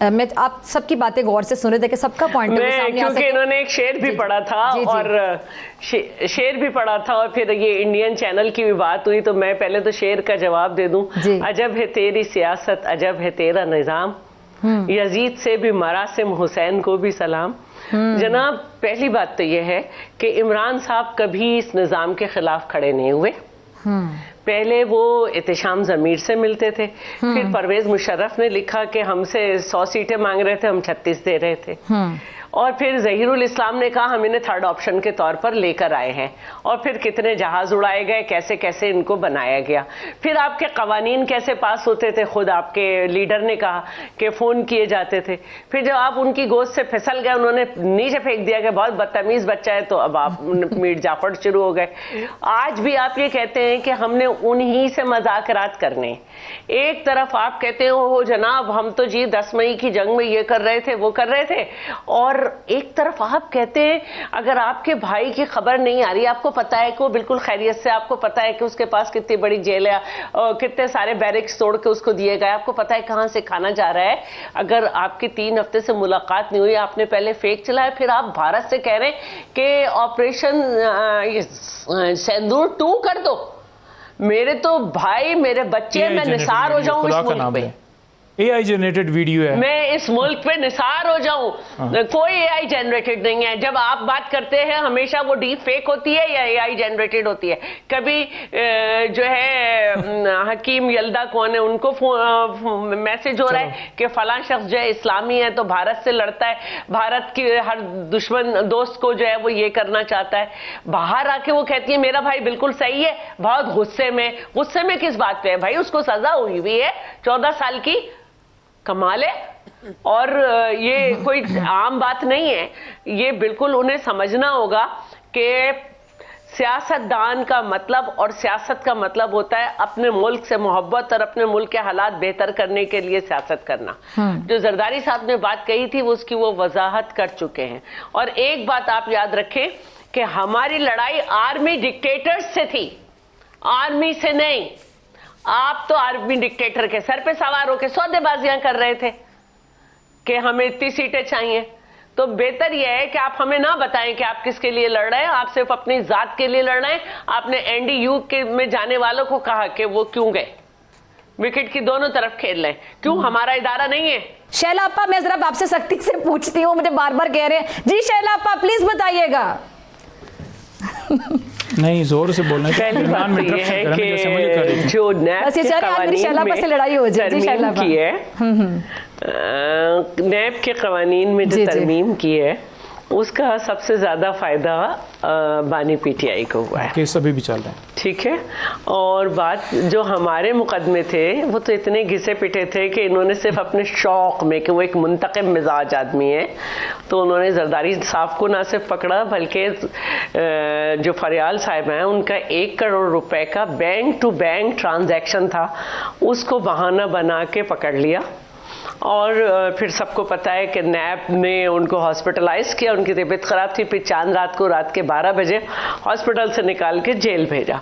میں آپ سب کی باتیں غور سے سن رہے تھے کہ سب کا پوائنٹ کیونکہ انہوں نے ایک شعر بھی پڑھا تھا اور شعر بھی پڑھا تھا اور پھر یہ انڈین چینل کی بھی بات ہوئی تو میں پہلے تو شعر کا جواب دے دوں. عجب ہے تیری سیاست عجب ہے تیرا نظام, یزید سے بھی مراسم حسین کو بھی سلام. جناب پہلی بات تو یہ ہے کہ عمران صاحب کبھی اس نظام کے خلاف کھڑے نہیں ہوئے. پہلے وہ احتشام ضمیر سے ملتے تھے, پھر پرویز مشرف نے لکھا کہ ہم سے 100 سیٹیں مانگ رہے تھے, ہم 36 دے رہے تھے, اور پھر ظہیر الاسلام نے کہا ہم انہیں تھرڈ آپشن کے طور پر لے کر آئے ہیں, اور پھر کتنے جہاز اڑائے گئے, کیسے کیسے ان کو بنایا گیا. پھر آپ کے قوانین کیسے پاس ہوتے تھے, خود آپ کے لیڈر نے کہا کہ فون کیے جاتے تھے. پھر جب آپ ان کی گود سے پھسل گئے, انہوں نے نیچے پھینک دیا کہ بہت بدتمیز بچہ ہے, تو اب آپ میٹ جعفر شروع ہو گئے. آج بھی آپ یہ کہتے ہیں کہ ہم نے انہی سے مذاکرات کرنے. ایک طرف آپ کہتے ہیں ہو جناب ہم تو جی 10 مئی کی جنگ میں یہ کر رہے تھے وہ کر رہے تھے, اور ایک طرف آپ کہتے ہیں اگر آپ کے بھائی کی خبر نہیں آ رہی, آپ کو پتا ہے کہ وہ بالکل خیریت سے, آپ کو پتا ہے کہ اس کے پاس کتنی بڑی جیل ہے, کتنے سارے بیرکس توڑ کے اس کو دیے گئے, آپ کو پتا ہے کہاں سے کھانا جا رہا ہے. اگر آپ کی 3 ہفتے سے ملاقات نہیں ہوئی, آپ نے پہلے فیک چلایا, پھر آپ بھارت سے کہہ رہے ہیں کہ آپریشن سندور 2 کر دو. میرے تو بھائی میرے بچے, میں نثار ہو جاؤں اس ملک پہ. اے آئی جنریٹڈ ویڈیو ہے, میں اس ملک پہ نثار ہو جاؤں. کوئی اے آئی جنریٹڈ نہیں ہے. جب آپ بات کرتے ہیں ہمیشہ وہ ڈیپ فیک ہوتی ہے یا اے آئی جنریٹڈ ہوتی ہے. کبھی جو ہے حکیم یلدا کون ہے, ان کو میسج ہو رہا ہے کہ فلاں شخص جو ہے اسلامی ہے تو بھارت سے لڑتا ہے, بھارت کی ہر دشمن دوست کو جو ہے وہ یہ کرنا چاہتا ہے. باہر آ کے وہ کہتی ہے میرا بھائی بالکل صحیح ہے, بہت غصے میں کس بات پہ ہے بھائی, اس کو سزا ہوئی ہوئی ہے 14 سال کی, کمال ہے. اور یہ کوئی عام بات نہیں ہے, یہ بالکل انہیں سمجھنا ہوگا کہ سیاست دان کا مطلب اور سیاست کا مطلب ہوتا ہے اپنے ملک سے محبت اور اپنے ملک کے حالات بہتر کرنے کے لیے سیاست کرنا. جو زرداری صاحب نے بات کہی تھی اس کی وہ وضاحت کر چکے ہیں. اور ایک بات آپ یاد رکھیں کہ ہماری لڑائی آرمی ڈکٹیٹرز سے تھی, آرمی سے نہیں. آپ تو آرمی ڈکٹیٹر کے سر پہ سوار ہو کے سودے بازیاں کر رہے تھے کہ ہمیں اتنی سیٹیں چاہیے. تو بہتر یہ ہے کہ آپ ہمیں نہ بتائیں کہ آپ کس کے لیے لڑ رہے ہیں, آپ صرف اپنی ذات کے لیے لڑ رہے ہیں. آپ نے این ڈی یو میں جانے والوں کو کہا کہ وہ کیوں گئے, وکٹ کی دونوں طرف کھیل رہے ہیں, کیوں ہمارا ادارہ نہیں ہے. شیلا اپا میں ذرا آپ سے سختی سے پوچھتی ہوں, مجھے بار بار کہہ رہے ہیں جی شیلا اپا پلیز بتائیے گا. نہیں زور سے بولنا ہے کہ جو نیب کے قوانین کی ہے, نیب کے قوانین میں جو ترمیم کی ہے اس کا سب سے زیادہ فائدہ بانی پی ٹی آئی کو ہوا ہے. کیس ابھی بھی چل رہے ہیں, ٹھیک ہے. اور بات جو ہمارے مقدمے تھے وہ تو اتنے گھسے پٹے تھے کہ انہوں نے صرف اپنے شوق میں کہ وہ ایک منتقم مزاج آدمی ہے تو انہوں نے زرداری صاحب کو نہ صرف پکڑا بلکہ جو فریال صاحب ہیں ان کا 1 کروڑ روپے کا بینک ٹو بینک ٹرانزیکشن تھا, اس کو بہانہ بنا کے پکڑ لیا. اور پھر سب کو پتا ہے کہ نیب نے ان کو ہاسپٹلائز کیا, ان کی طبیعت خراب تھی, پھر چاند رات کو رات کے 12 بجے ہاسپٹل سے نکال کے جیل بھیجا.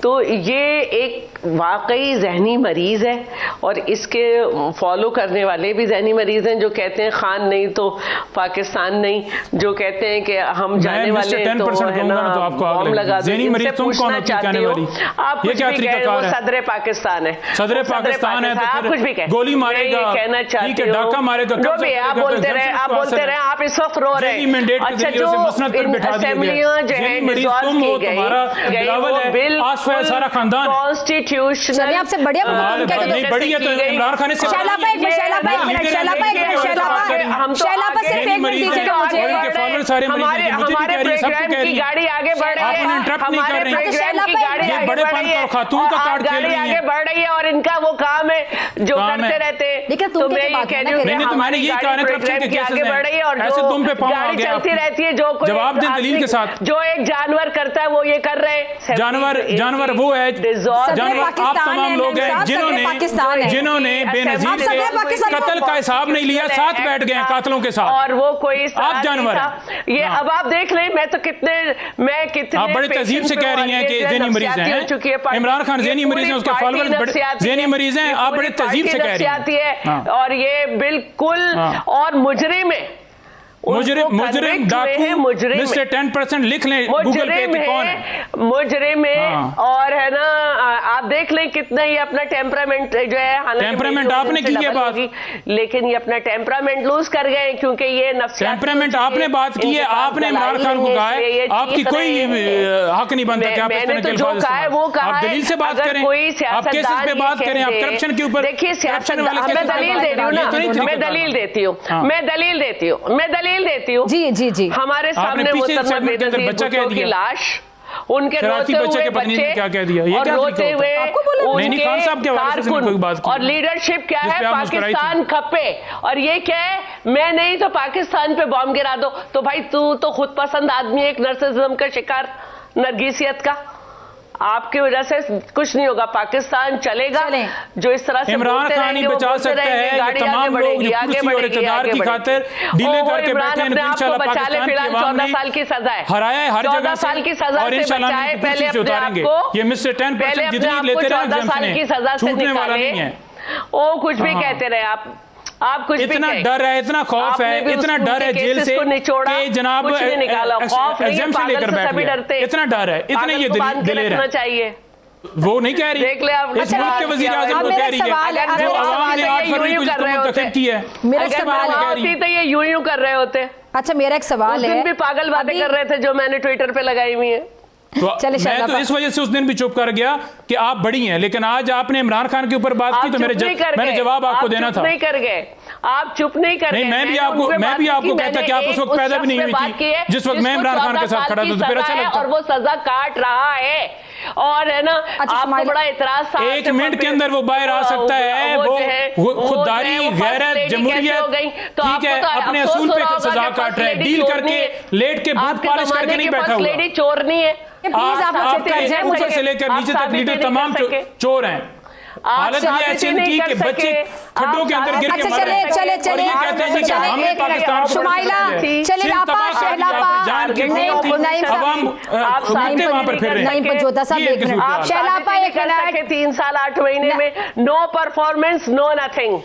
تو یہ ایک واقعی ذہنی مریض ہے, اور اس کے فالو کرنے والے بھی ذہنی مریض ہیں جو کہتے ہیں خان نہیں تو پاکستان نہیں, جو کہتے ہیں کہ ہم جانے والے تو ہے نا بم لگا دیں. ان سے پوچھنا چاہتی ہوں آپ کچھ بھی کہہ رہے, وہ صدر پاکستان ہے, صدر پاکستان ہے آپ کچھ بھی کہیں, گولی مارے گا, کہنا چاہتی ہوں جو بھی آپ بولتے رہے, آپ اس وقت رو رہے ہیں. اچھا جو اسمبلیاں جو ہیں ڈیزالو کی گئی وہ بل کانسٹیٹیوشنل آپ سے بڑھیا ہمارے پروگرام کی گاڑی آگے بڑھ رہی ہے, ہمارے پروگرام کی گاڑی آگے بڑھ رہی ہے, اور ان کا وہ کام ہے جو کرتے رہتے ہیں. تو میں یہ کہہ رہی ہوں کہ ہماری گاڑی پروگرام کی آگے بڑھ رہی ہے, اور جو گاڑی چلتی رہتی ہے, جو کوئی دلیل کے ساتھ جو ایک جانور کرتا ہے وہ یہ کر رہے ہیں. جانور وہ ہے, جانور آپ تمام لوگ ہیں جنہوں نے بے نظیر سے قتل کا حساب نہیں لیا, ساتھ بیٹھ گئے قاتلوں کے ساتھ, اور وہ کوئی آپ جانور یہ. اب آپ دیکھ لیں میں تو کتنے آپ بڑے تہذیب سے کہہ رہی ہیں کہ ذہنی مریض ہیں, عمران خان ذہنی مریض ہیں, اس کے فالوور ذہنی مریض ہیں, آپ بڑے تہذیب سے کہہ رہی ہیں. اور یہ بالکل اور مجرم ہے, مجرم ڈاکو مسٹر 10% لکھ لیں گوگل پہ کون ہے, مجرم ہے. اور ہے نا آپ دیکھ لیں کتنا یہ اپنا ٹیمپرامنٹ جو ہے, ٹیمپرامنٹ آپ نے کی ہے بات, لیکن یہ اپنا ٹیمپرامنٹ لوز کر گئے کیونکہ یہ نفسیات. ٹیمپرامنٹ آپ نے بات کی ہے, آپ نے عمران خان کو کہا ہے, آپ کی کوئی حق نہیں بنتا کہ آپ اس طرح کے الفاظ استعمال, آپ دلیل سے بات کریں, آپ کیسز پہ بات کریں, آپ کرپشن کے اوپر. دیکھیے میں دلیل دے رہی ہوں نا, میں دلیل دیتی ہوں. جی ہمارے سامنے محترمہ بے نظیر بھٹو کی لاش, ان کے روتے ہوئے بچے اور روتے ہوئے ان کے کارکن, اور لیڈرشپ کیا ہے, پاکستان کھپے. اور یہ کیا ہے, میں نہیں تو پاکستان پہ بام گرا دو. تو بھائی تو خود پسند آدمی, ایک نرسزم کا شکار, نرگسیت کا, آپ کی وجہ سے کچھ نہیں ہوگا, پاکستان چلے گا. جو اس طرح سے عمران خان ہی بچا سکتا ہے, یہ تمام لوگ جو کرسی اور اقتدار کی خاطر ڈیلے کر کے بیٹھے ہیں, انشاءاللہ پاکستان کی عوام نے 14 سال کی سزا ہے, ہرایا ہے ہر جگہ سے, اور انشاءاللہ ہم ان کی کرسی سے اتاریں گے. یہ مسٹر 10% جتنی لیتے رہے 14 سال کی سزا سے چھوٹنے والا نہیں ہے. وہ کچھ بھی کہتے رہے آپ کچھ اتنا ڈر ہے, اتنا خوف ہے, اتنا ڈر ہے جیل سے کہ جناب ایگزامشن لے کر بیٹھ گئے, اتنا ڈر ہے, اتنے یہ دلیر ہیں. چاہیے وہ نہیں کہہ رہی, دیکھ لیں آپ اس ملک کے وزیر اعظم کو کہہ رہی ہے, جو عوام نے 8 فروری کو جس کو منتخب کی ہے, اگر بات ہوتی تو یہ یوں کر رہے ہوتے. اچھا میرا ایک سوال ہے, اس دن بھی پاگل باتیں کر رہے تھے جو میں نے ٹویٹر پہ لگائی ہوئی ہیں. میں تو اس وجہ سے اس دن بھی چپ کر گیا کہ آپ بڑی ہیں, لیکن آج آپ نے عمران خان کے اوپر بات کی تو میں نے جواب آپ کو دینا تھا. آپ چپ نہیں کر گئے. میں بھی آپ کو کہتا کہ آپ اس وقت پیدا بھی نہیں ہوئی تھی جس وقت میں عمران خان کے ساتھ کھڑا تھا, تو پھر اچھا لگتا. اور وہ سزا کاٹ رہا ہے, اور ہے نا آپ کو بڑا اعتراض تھا, 1 منٹ کے اندر وہ باہر آ سکتا ہے, وہ خودداری, غیرت, جمہوریت, ٹھیک ہے, اپنے اصول پہ سزا کاٹ رہے ہیں, ڈیل کر کے لیٹ کے بوت پالش کر کے نہیں بیٹھا ہوا. لیڈی چور نہیں ہے, آپ کا اوپر سے لے کر نیچے تک لیڈر تمام چور ہیں. حالت یہ ایسی ان کی کہ بچے کھڈوں کے اندر گر کے مر رہے ہیں, اور یہ کہتے ہیں کہ ہم نے پاکستان کو چلے لاپا شہلاپا جان کی عوام کتے وہاں پر پھر رہے ہیں. 3 سال 8 مہینے میں نو پرفارمنس, نو نتھنگ.